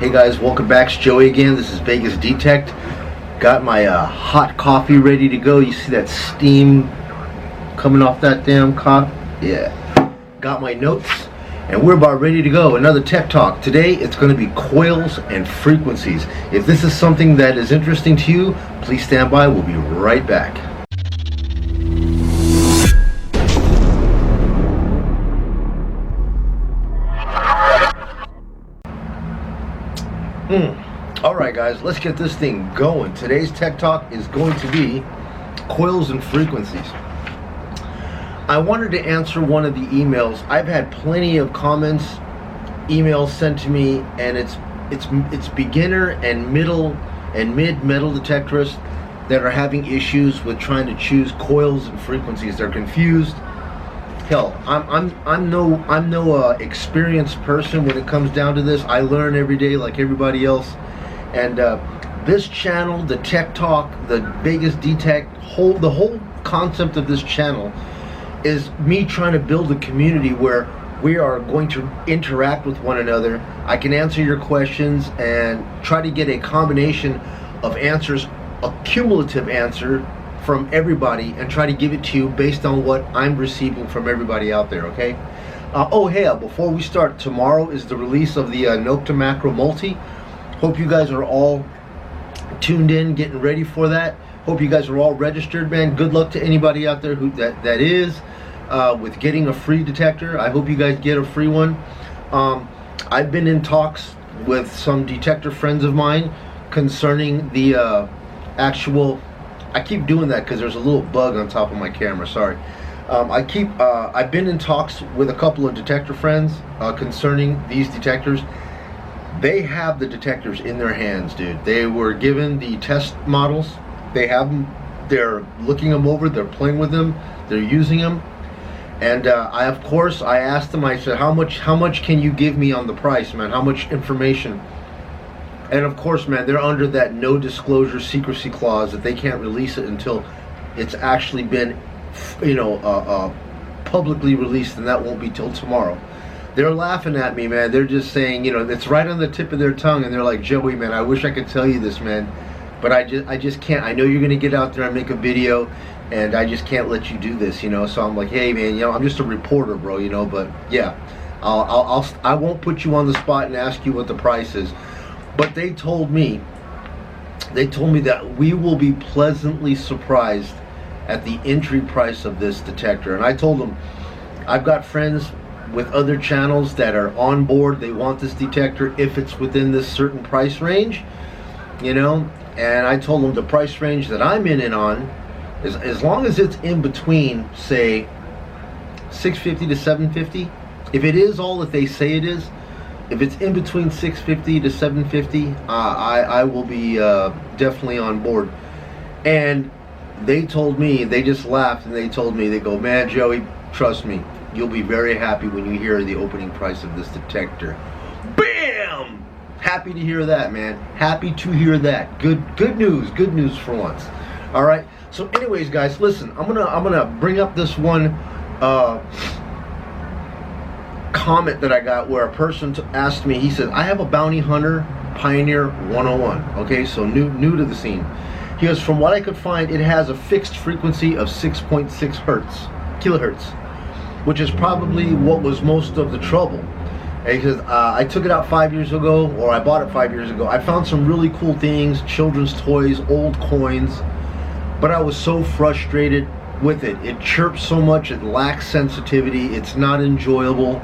Hey guys, welcome back. It's Joey again. This is Vegas Detect. Got my hot coffee ready to go. You see that steam coming off that damn cup? Yeah. Got my notes, and we're about ready to go. Another tech talk. Today it's going to be coils and frequencies. If this is something that is interesting to you, please stand by. We'll be right back. Alright guys, let's get this thing going. Today's tech talk is going to be coils and frequencies. I wanted to answer one of the emails. I've had plenty of comments, emails sent to me, and it's beginner and middle and mid metal detectorists that are having issues with trying to choose coils and frequencies. They're confused. Hell, I'm no experienced person when it comes down to this. I learn every day like everybody else, and this channel, the Tech Talk, the Vegas Detect, the whole concept of this channel is me trying to build a community where we are going to interact with one another. I can answer your questions and try to get a combination of answers, a cumulative answer from everybody, and try to give it to you based on what I'm receiving from everybody out there, okay? Oh, hey, before we start, tomorrow is the release of the Nokta Makro Multi. Hope you guys are all tuned in, getting ready for that. Hope you guys are all registered, man. Good luck to anybody out there who that is with getting a free detector. I hope you guys get a free one. I've been in talks with some detector friends of mine concerning the actual... I keep doing that because there's a little bug on top of my camera, sorry. I've been in talks with a couple of detector friends concerning these detectors. They have the detectors in their hands, dude. They were given the test models. They have them, they're looking them over, they're playing with them, they're using them. And I asked them, I said, how much can you give me on the price, man? How much information? And of course, man, they're under that no disclosure secrecy clause that they can't release it until it's actually been, publicly released, and that won't be till tomorrow. They're laughing at me, man. They're just saying, it's right on the tip of their tongue, and they're like, Joey, man, I wish I could tell you this, man, but I just can't. I know you're gonna get out there and make a video, and I just can't let you do this, So I'm like, hey, man, I'm just a reporter, bro, But yeah, I won't put you on the spot and ask you what the price is. But they told me that we will be pleasantly surprised at the entry price of this detector. And I told them, I've got friends with other channels that are on board. They want this detector if it's within this certain price range, And I told them the price range that I'm in and on is, as long as it's in between, say, $650 to $750. If it is all that they say it is, if it's in between $650 to $750, I will be definitely on board. And they told me, they just laughed, and they told me, they go, man, Joey, trust me, you'll be very happy when you hear the opening price of this detector. Bam! Happy to hear that, man. Happy to hear that. Good news for once. All right. So, anyways, guys, listen. I'm gonna bring up this one comment that I got where a person asked me. He said, I have a Bounty Hunter Pioneer 101. Okay, so new to the scene. He goes, from what I could find, it has a fixed frequency of 6.6 kilohertz, which is probably what was most of the trouble. And he says, I took it out 5 years ago, or I bought it 5 years ago. I found some really cool things, children's toys, old coins, but I was so frustrated with it. It chirps so much, it lacks sensitivity, it's not enjoyable.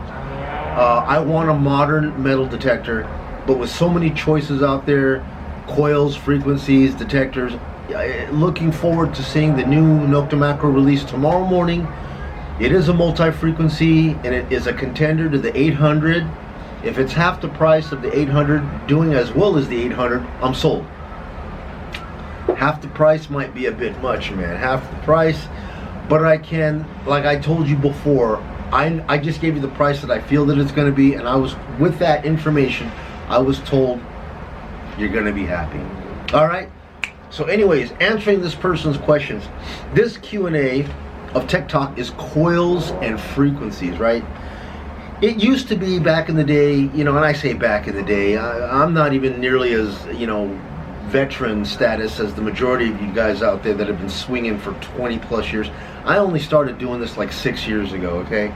I want a modern metal detector, but with so many choices out there, coils, frequencies, detectors, looking forward to seeing the new Nokta Makro release tomorrow morning. It is a multi-frequency, and it is a contender to the 800. If it's half the price of the 800, doing as well as the 800, I'm sold. Half the price might be a bit much, man. Half the price, but I can, like I told you before, I just gave you the price that I feel that it's going to be, and I was, with that information, I was told you're going to be happy. All right. So, anyways, answering this person's questions, this Q&A of Tech Talk is coils and frequencies, right? It used to be back in the day, you know, and I say back in the day, I'm not even nearly as, you know, veteran status as the majority of you guys out there that have been swinging for 20 plus years. I only started doing this like 6 years ago, okay?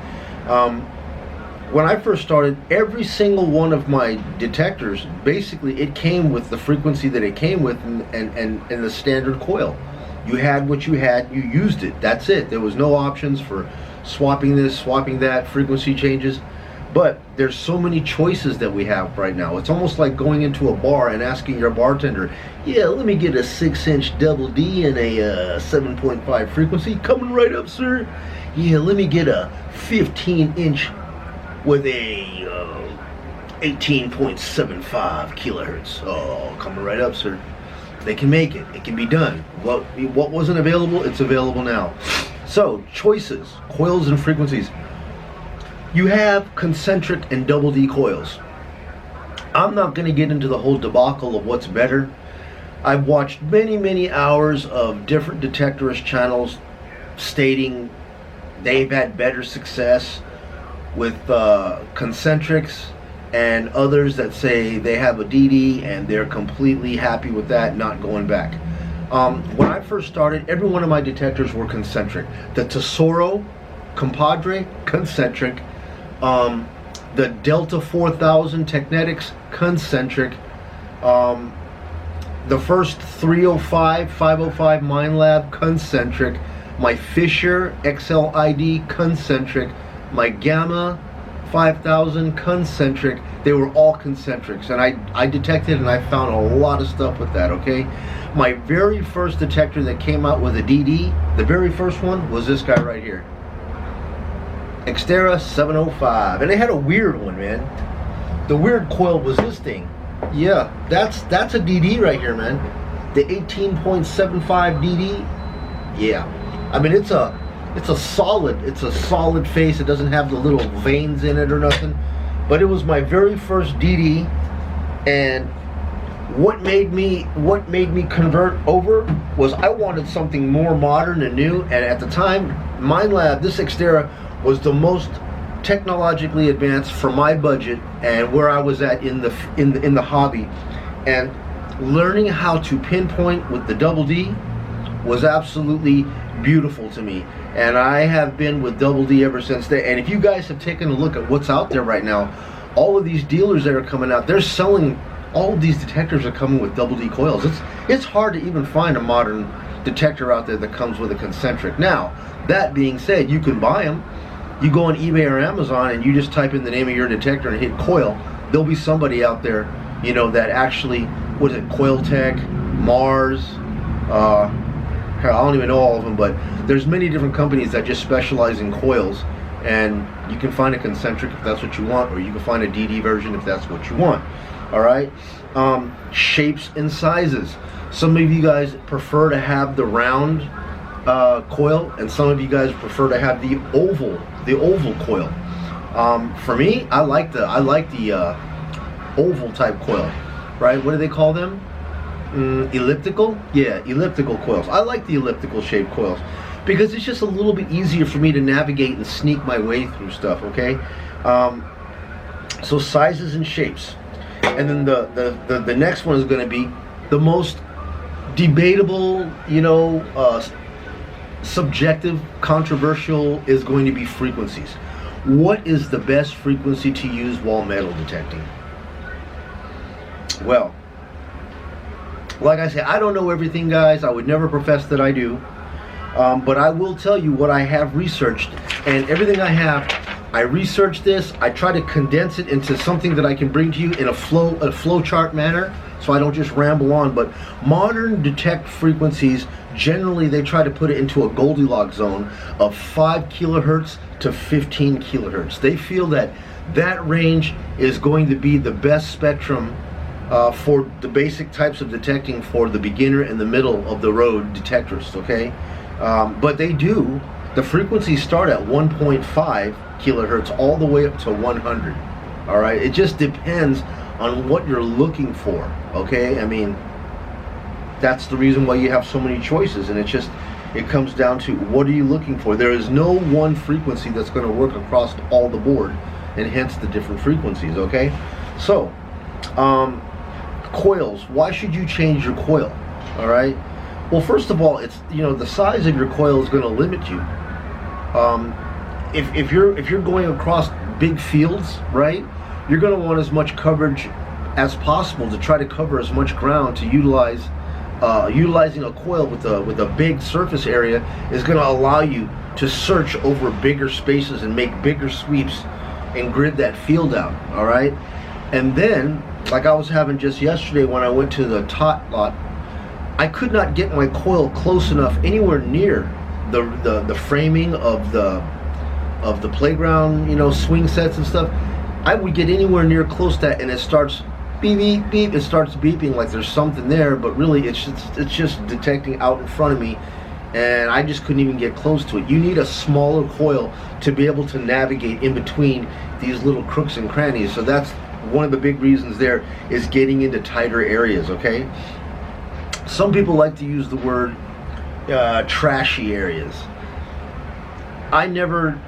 When I first started, every single one of my detectors, basically it came with the frequency that it came with and the standard coil. You had what you had, you used it, that's it. There was no options for swapping this, swapping that, frequency changes. But there's so many choices that we have right now. It's almost like going into a bar and asking your bartender, yeah, let me get a 6-inch double D and a 7.5 frequency. Coming right up, sir. Yeah, let me get a 15-inch with a 18.75 kilohertz. Oh, coming right up, sir. They can make it. It can be done. What wasn't available, it's available now. So, choices, coils and frequencies. You have concentric and double D coils. I'm not going to get into the whole debacle of what's better. I've watched many hours of different detectorist channels stating they've had better success with concentrics, and others that say they have a DD and they're completely happy with that, not going back. When I first started, every one of my detectors were concentric. The Tesoro, Compadre, concentric. The Delta 4000 Technetics, concentric. The first 305, 505 Minelab, concentric. My Fisher XLID, concentric. My Gamma 5000, concentric. They were all concentrics, and I detected and I found a lot of stuff with that, okay? My very first detector that came out with a DD, the very first one, was this guy right here. X-terra 705, and they had a weird one, man. The weird coil was this thing. Yeah, that's a DD right here, man. The 18.75 DD. Yeah, I mean it's a solid face. It doesn't have the little veins in it or nothing. But it was my very first DD, and what made me convert over was I wanted something more modern and new. And at the time, Minelab, this X-terra, was the most technologically advanced for my budget and where I was at in the hobby. And learning how to pinpoint with the double D was absolutely beautiful to me. And I have been with double D ever since then. And if you guys have taken a look at what's out there right now, all of these dealers that are coming out, they're selling, all of these detectors are coming with double D coils. It's hard to even find a modern detector out there that comes with a concentric. Now, that being said, you can buy them. You go on eBay or Amazon and you just type in the name of your detector and hit coil. There'll be somebody out there, you know, that actually, what is it, Coil Tech, Mars, I don't even know all of them, but there's many different companies that just specialize in coils, and you can find a concentric if that's what you want, or you can find a DD version if that's what you want. All right, shapes and sizes. Some of you guys prefer to have the round coil, and some of you guys prefer to have the oval coil. For me, I like the oval type coil, right? What do they call them? Elliptical? Yeah, elliptical coils. I like the elliptical shaped coils because it's just a little bit easier for me to navigate and sneak my way through stuff, okay? So sizes and shapes. And then the next one is going to be the most debatable, you know, subjective, controversial, is going to be frequencies. What is the best frequency to use while metal detecting? Well, like I say, I don't know everything, guys. I would never profess that I do. But I will tell you what I have researched, and everything I have, I researched this. I try to condense it into something that I can bring to you in a flow chart manner, so I don't just ramble on. But modern detect frequencies, generally they try to put it into a Goldilocks zone of 5 kilohertz to 15 kilohertz. They feel that that range is going to be the best spectrum for the basic types of detecting for the beginner and the middle of the road detectors, okay? But the frequencies start at 1.5 kilohertz all the way up to 100, all right? It just depends on what you're looking for, okay? I mean, that's the reason why you have so many choices, and it comes down to what are you looking for. There is no one frequency that's going to work across all the board. and hence the different frequencies, okay? So, coils, why should you change your coil? All right. Well, first of all, it's, you know, the size of your coil is going to limit you. If you're going across big fields, right, you're going to want as much coverage as possible to try to cover as much ground to utilize. Utilizing a coil with a big surface area is going to allow you to search over bigger spaces and make bigger sweeps and grid that field out. All right. And then, like I was having just yesterday when I went to the tot lot, I could not get my coil close enough anywhere near the framing of the playground, you know, swing sets and stuff. I would get anywhere near close to that, and it starts beep beep beep. It starts beeping like there's something there, but really it's just detecting out in front of me, and I just couldn't even get close to it. You need a smaller coil to be able to navigate in between these little crooks and crannies. So that's one of the big reasons there, is getting into tighter areas, okay? Some people like to use the word trashy areas. I never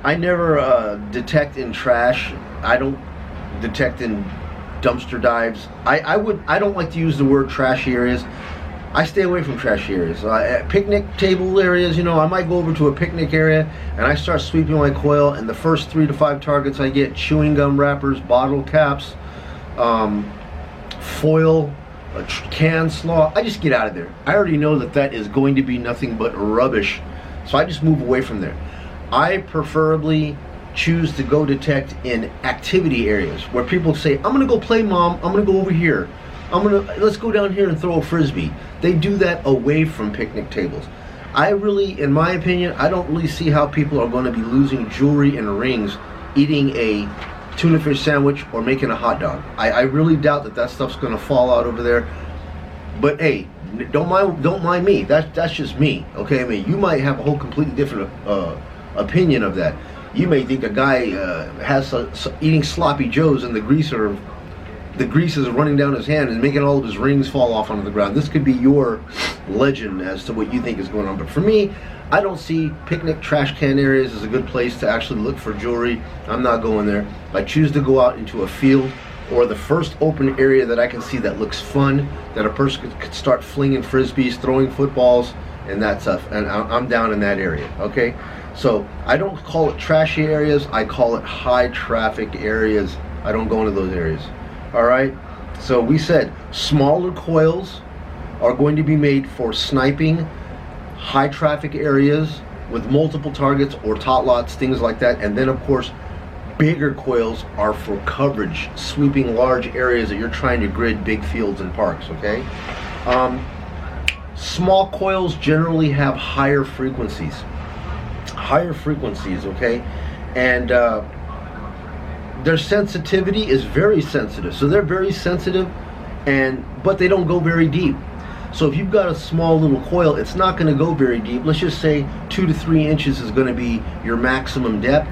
detect in trash. I don't detect in dumpster dives. I don't like to use the word trashy areas. I stay away from trashy areas. Picnic table areas, you know, I might go over to a picnic area and I start sweeping my coil, and the first 3 to 5 targets I get, chewing gum wrappers, bottle caps, foil, a can slaw, I just get out of there. I already know that is going to be nothing but rubbish, so I just move away from there. I preferably choose to go detect in activity areas where people say, I'm gonna go play, mom, I'm gonna go over here, let's go down here and throw a frisbee. They do that away from picnic tables. I really, in my opinion, I don't really see how people are going to be losing jewelry and rings eating a tuna fish sandwich or making a hot dog. I really doubt that stuff's going to fall out over there. But hey, don't mind me. That's just me. Okay, I mean, you might have a whole completely different opinion of that. You may think a guy has eating sloppy joes and the grease is running down his hand and making all of his rings fall off onto the ground. This could be your legend as to what you think is going on. But for me, I don't see picnic trash can areas as a good place to actually look for jewelry. I'm not going there. I choose to go out into a field or the first open area that I can see that looks fun, that a person could start flinging frisbees, throwing footballs, and that stuff. And I'm down in that area, okay? So I don't call it trashy areas. I call it high traffic areas. I don't go into those areas. All right, so we said smaller coils are going to be made for sniping, high traffic areas with multiple targets or tot lots, things like that. And then of course, bigger coils are for coverage, sweeping large areas that you're trying to grid big fields and parks, okay? Small coils generally have higher frequencies, okay? And their sensitivity is very sensitive. So they're very sensitive, but they don't go very deep. So if you've got a small little coil, it's not going to go very deep. Let's just say 2 to 3 inches is going to be your maximum depth.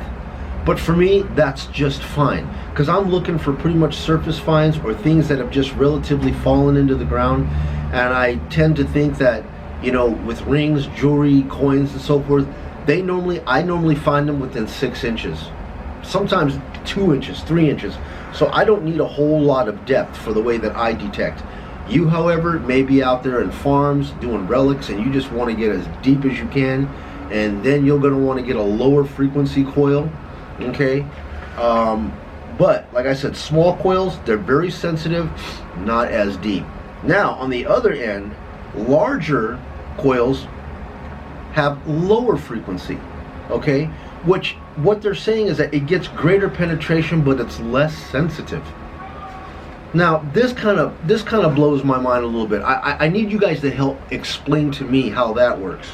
But for me, that's just fine, because I'm looking for pretty much surface finds or things that have just relatively fallen into the ground. And I tend to think that, you know, with rings, jewelry, coins, and so forth, I normally find them within 6 inches. Sometimes 2 inches, 3 inches. So I don't need a whole lot of depth for the way that I detect. You, however, may be out there in farms doing relics and you just want to get as deep as you can, and then you're going to want to get a lower frequency coil, okay? But like I said, small coils, they're very sensitive, not as deep. Now, on the other end, larger coils have lower frequency, okay? What they're saying is that it gets greater penetration, but it's less sensitive. Now, this kind of blows my mind a little bit. I need you guys to help explain to me how that works.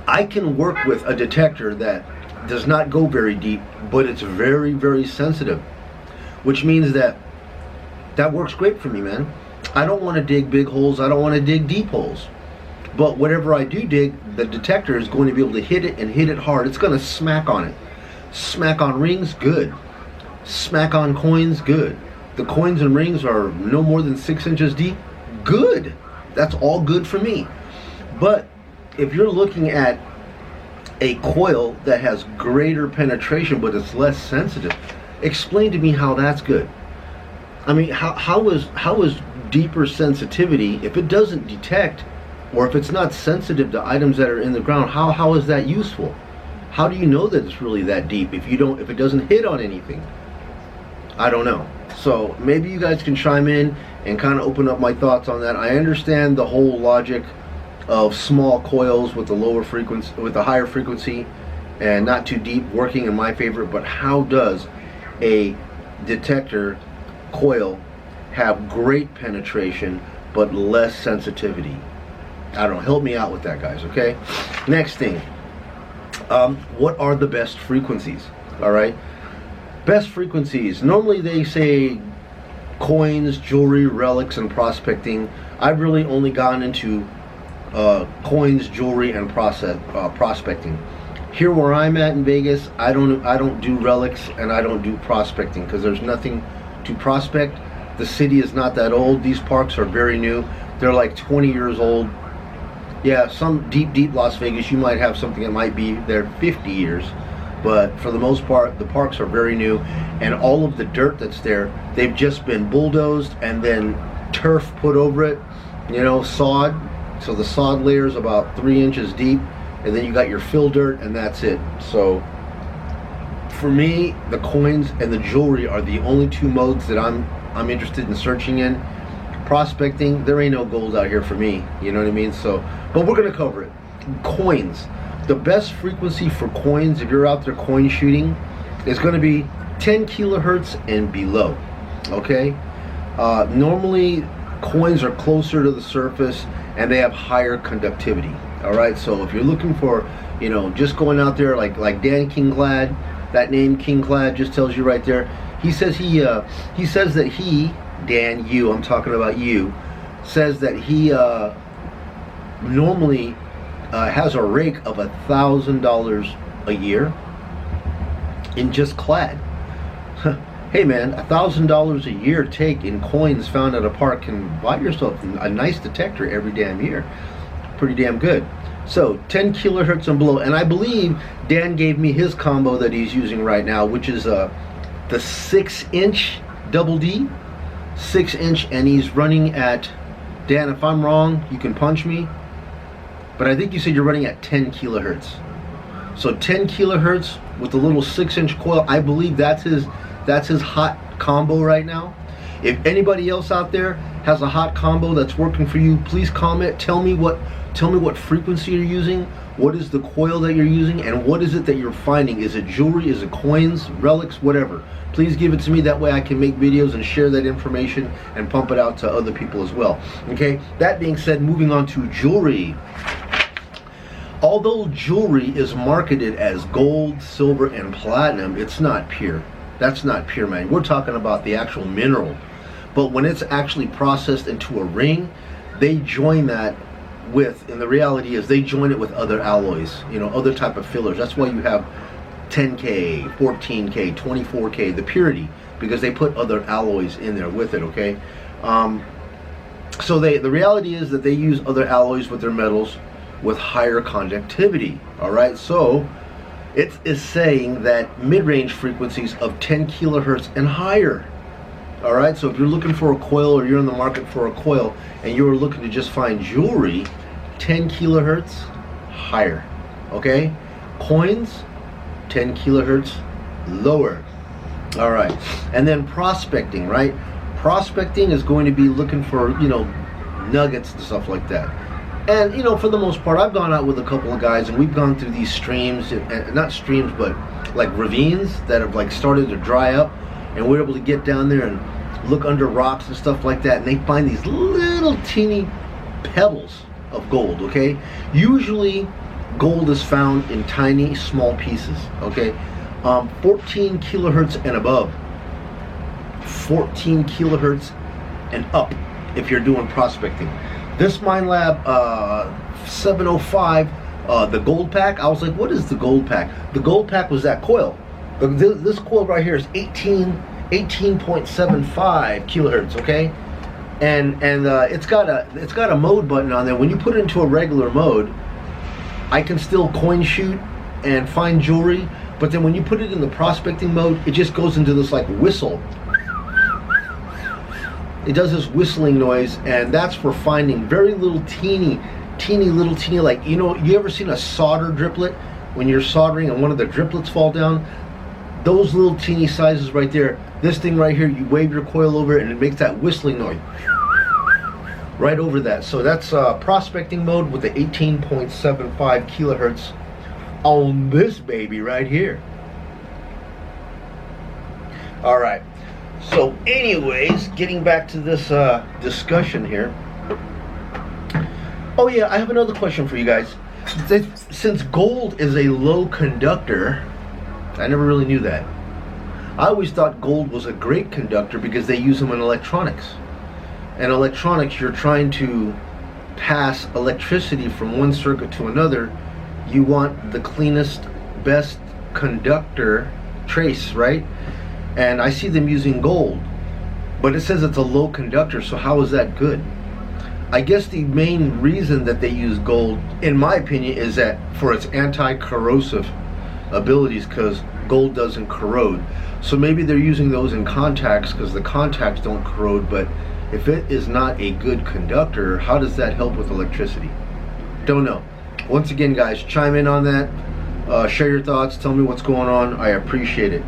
I can work with a detector that does not go very deep, but it's very, very sensitive, which means that works great for me, man. I don't want to dig big holes. I don't want to dig deep holes. But whatever I do dig, the detector is going to be able to hit it and hit it hard. It's going to smack on it. Smack on rings, good. Smack on coins, good. The coins and rings are no more than 6 inches deep, good. That's all good for me. But if you're looking at a coil that has greater penetration but it's less sensitive. Explain to me how that's good. I mean, how is deeper sensitivity, if it doesn't detect or if it's not sensitive to items that are in the ground, how is that useful? How do you know that it's really that deep if it doesn't hit on anything? I don't know. So maybe you guys can chime in and kind of open up my thoughts on that. I understand the whole logic of small coils with the lower frequency, with the higher frequency and not too deep working in my favor, but how does a detector coil have great penetration but less sensitivity? I don't know, help me out with that, guys. Okay, next thing, what are the best frequencies? All right, best frequencies, normally they say coins, jewelry, relics, and prospecting. I've really only gone into coins, jewelry, and prospecting. Here where I'm at in Vegas, I don't do relics and I don't do prospecting because there's nothing to prospect. The city is not that old. These parks are very new. They're like 20 years old. Yeah, some deep Las Vegas, you might have something that might be there 50 years. But for the most part, the parks are very new. And all of the dirt that's there, they've just been bulldozed and then turf put over it, you know, sod. So the sod layer is about 3 inches deep. And then you got your fill dirt and that's it. So for me, the coins and the jewelry are the only two modes that I'm interested in searching in. Prospecting, there ain't no gold out here for me, you know what I mean? So, but we're gonna cover it. Coins, the best frequency for coins, if you're out there coin shooting, is gonna be 10 kilohertz and below, okay? Normally, coins are closer to the surface and they have higher conductivity. All right, so if you're looking for, you know, just going out there like Dan Kinglad, that name Kinglad just tells you right there. He says he says that he, Dan, you, I'm talking about you, says that he normally has a rake of $1,000 a year in just clad. Hey man, $1,000 a year take in coins found at a park can buy yourself a nice detector every damn year. Pretty damn good. So 10 kilohertz and below, and I believe Dan gave me his combo that he's using right now, which is the 6-inch double D, 6-inch, and he's running at, Dan, if I'm wrong, you can punch me, but I think you said you're running at 10 kilohertz. So 10 kilohertz with the little 6-inch coil, I believe that's his hot combo right now. If anybody else out there has a hot combo that's working for you, please comment. Tell me what frequency you're using, what is the coil that you're using, and what is it that you're finding. Is it jewelry, is it coins, relics, whatever. Please give it to me, that way I can make videos and share that information and pump it out to other people as well. Okay, that being said, moving on to jewelry. Although jewelry is marketed as gold, silver, and platinum, it's not pure. That's not pure, man. We're talking about the actual mineral. But when it's actually processed into a ring, they join that with, and the reality is they join it with other alloys, you know, other type of fillers. That's why you have 10K, 14K, 24K, the purity, because they put other alloys in there with it, okay? So the reality is that they use other alloys with their metals with higher conductivity, all right? So it is saying that mid-range frequencies of 10 kilohertz and higher. All right, so if you're looking for a coil or you're in the market for a coil and you're looking to just find jewelry, 10 kilohertz higher, okay? Coins, 10 kilohertz lower. All right, and then prospecting, right? Prospecting is going to be looking for, you know, nuggets and stuff like that. And, you know, for the most part, I've gone out with a couple of guys and we've gone through these streams, not streams, but like ravines that have like started to dry up, and we're able to get down there and look under rocks and stuff like that, and they find these little teeny pebbles of gold, okay? Usually gold is found in tiny small pieces, okay? 14 kilohertz and above, 14 kilohertz and up if you're doing prospecting. This Minelab 705, the gold pack, I was like, what is the gold pack? The gold pack was that coil. This coil right here is 18.75 kilohertz, okay? And it's got a mode button on there. When you put it into a regular mode, I can still coin shoot and fine jewelry, but then when you put it in the prospecting mode, it just goes into this like whistle. It does this whistling noise, and that's for finding very little teeny, like, you know, you ever seen a solder driplet? When you're soldering and one of the driplets fall down, those little teeny sizes right there, this thing right here, you wave your coil over it and it makes that whistling noise right over that. So that's prospecting mode with the 18.75 kilohertz on this baby right here. All right, so anyways, getting back to this discussion here. Oh yeah, I have another question for you guys. Since gold is a low conductor, I never really knew that. I always thought gold was a great conductor because they use them in electronics. And electronics, you're trying to pass electricity from one circuit to another. You want the cleanest, best conductor trace, right? And I see them using gold, but it says it's a low conductor, so how is that good? I guess the main reason that they use gold, in my opinion, is that for its anti-corrosive abilities, because gold doesn't corrode. So maybe they're using those in contacts because the contacts don't corrode, but if it is not a good conductor, how does that help with electricity? Don't know. Once again, guys, chime in on that. Share your thoughts. Tell me what's going on. I appreciate it.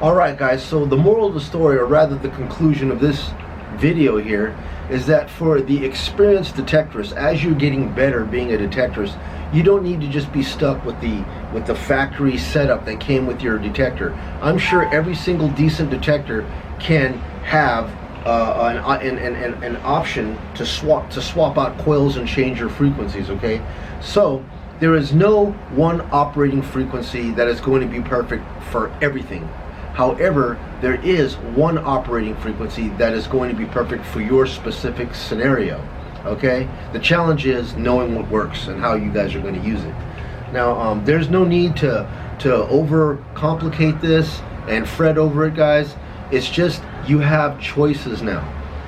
Alright guys, so the moral of the story, or rather the conclusion of this video here, is that for the experienced detectorist, as you're getting better being a detectorist, you don't need to just be stuck with the factory setup that came with your detector. I'm sure every single decent detector can have an option to swap out coils and change your frequencies, okay? So there is no one operating frequency that is going to be perfect for everything. However, there is one operating frequency that is going to be perfect for your specific scenario, okay? The challenge is knowing what works and how you guys are going to use it. Now, there's no need to overcomplicate this and fret over it, guys. It's just you have choices now,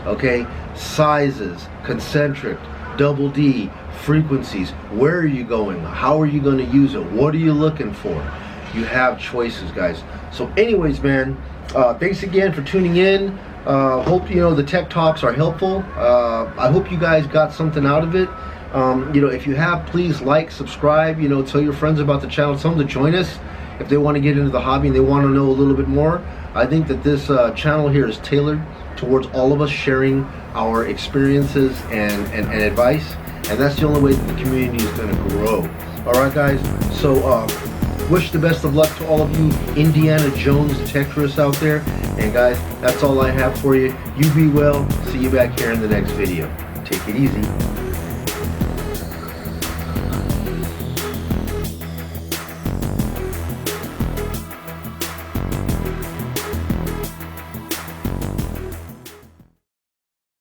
okay? Sizes, concentric, double D, frequencies. Where are you going? How are you going to use it? What are you looking for? You have choices, guys. So anyways, man, thanks again for tuning in. Hope you know the tech talks are helpful. I hope you guys got something out of it. You know, if you have, please like, subscribe, you know, tell your friends about the channel, tell them to join us if they want to get into the hobby and they want to know a little bit more. I think that this channel here is tailored towards all of us sharing our experiences and advice, and that's the only way that the community is going to grow. All right, guys, so wish the best of luck to all of you Indiana Jones detectorists out there, and guys, that's all I have for you. You be well. See you back here in the next video. Take it easy.